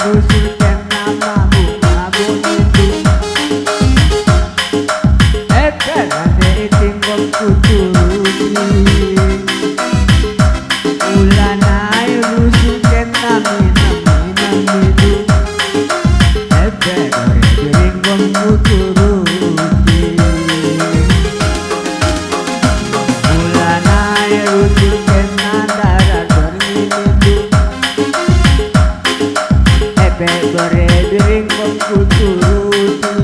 rusuhkan namamu mabuk itu nanti tinggal kuturuti ulanai rusuhkan nami itu tinggal kuturuti ulanai rusuhkan nandara berminitu berdering kuturuti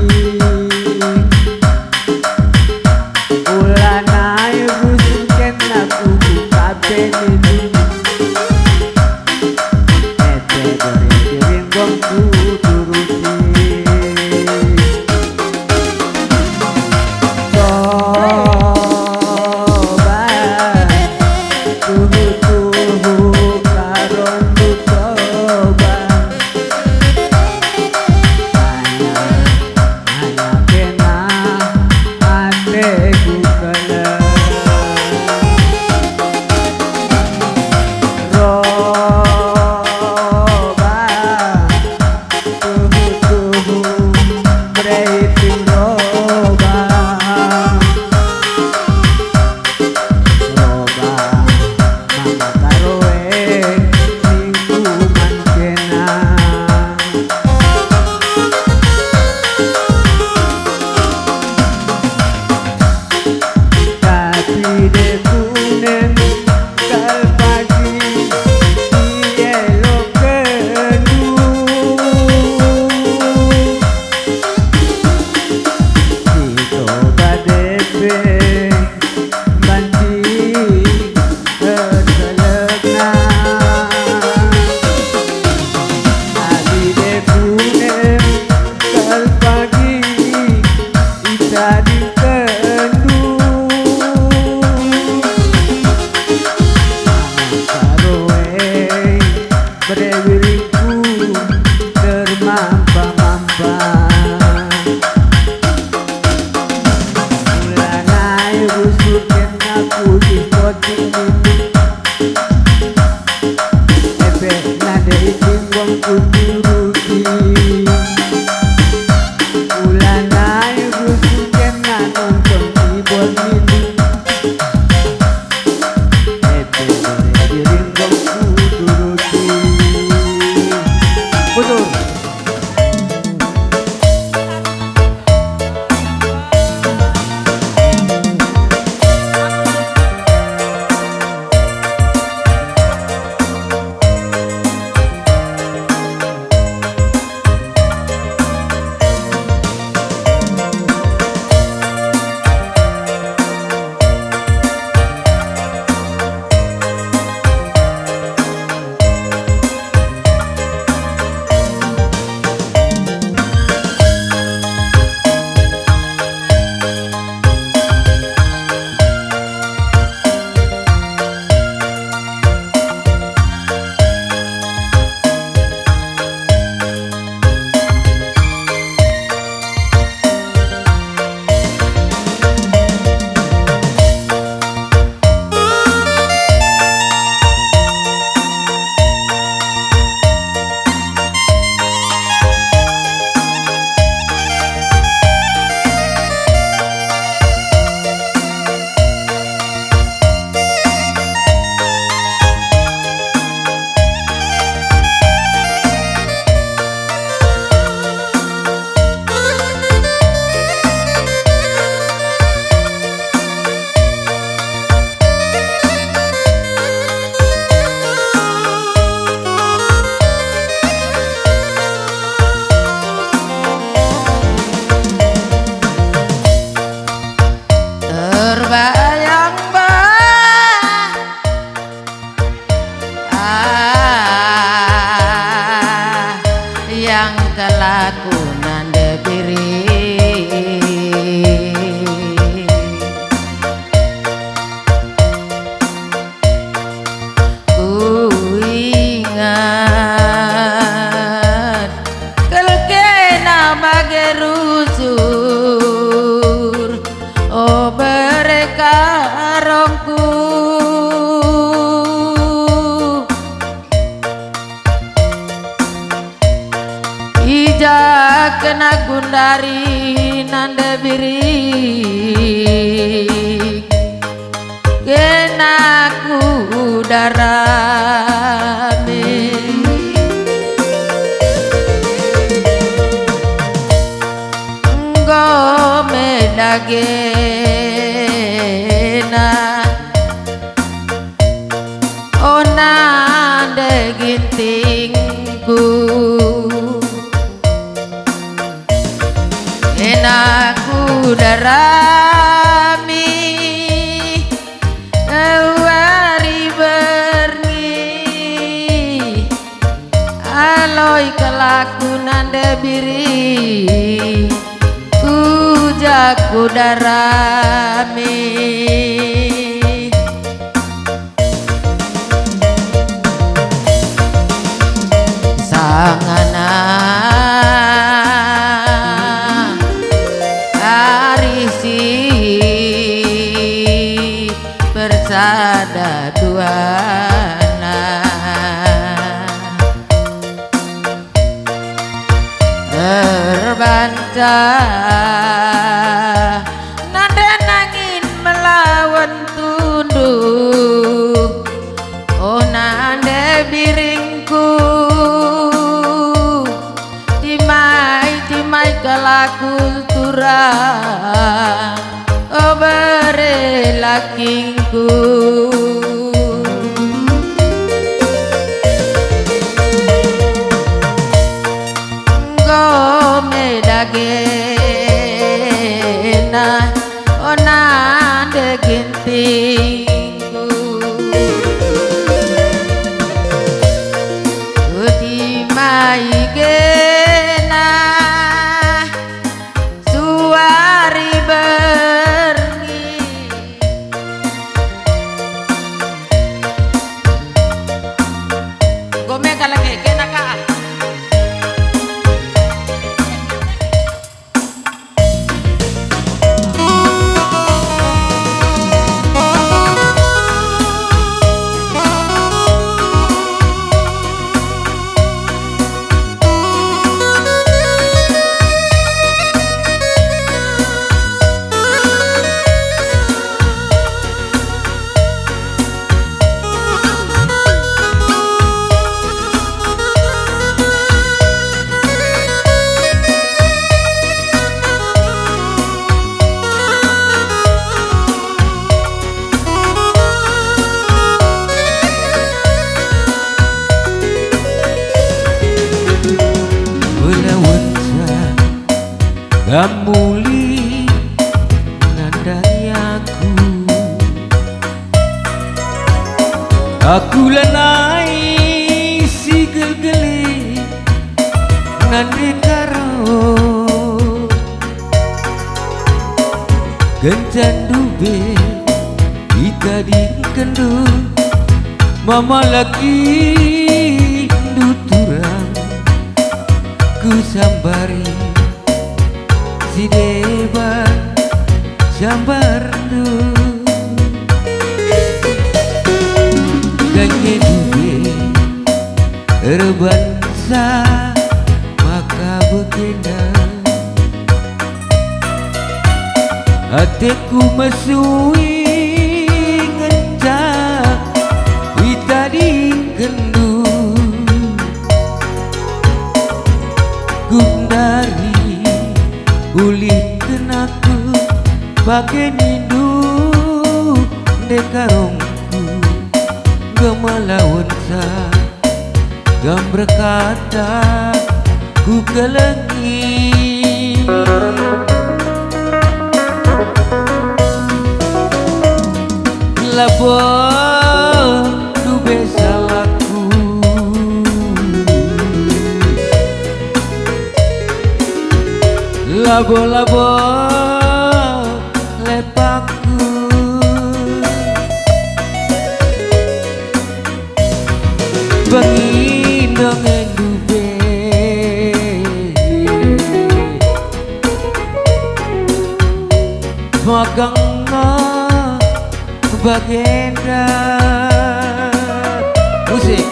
ulanai rusuhkan aku kabeh itu berdering kuturuti coba tuhu karon coba kena gundari nanda biri kena kudarame ngome dagena onande gintingku enaku darami wari berni aloi kelakunan debiri ujaku darami sangana bersada duana terbantah nada nangin melawan tunduk oh nanda biringku timai kelakul turang oh berelakingku ngome dagena onande gintingku timai gena suari Gamuli nandai aku lanai si gelgeli nande karo gencan dube ika di kendu mama lagi duturang ku sambari si deba sambardu ganye duwe rebansa maka begenda hatiku mesui ngencak wita di kendu gundari kulit kenaku bagai nindu dekarongku gemalawan sa gam berkata ku kelengi labo dube salahku labo lepakku bengi dongeng dube magang bagenda musik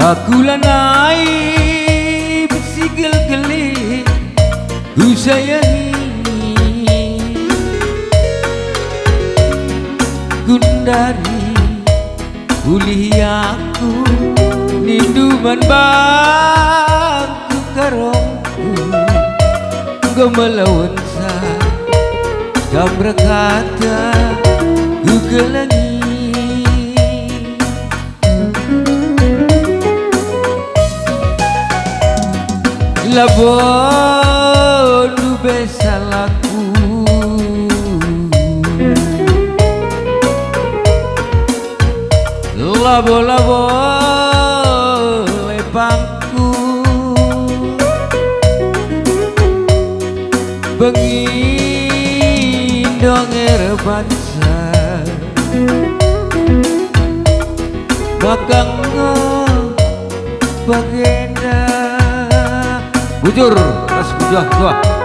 Aku lanai besigel geli ku sayangi Gundari pulih aku ninduman bangku karongku gemelawan sa gambar kata ku gelangi labon lu besalaku labo-labo lepangku bengi donger bangsa bakang bagenda bujur ras bujah tua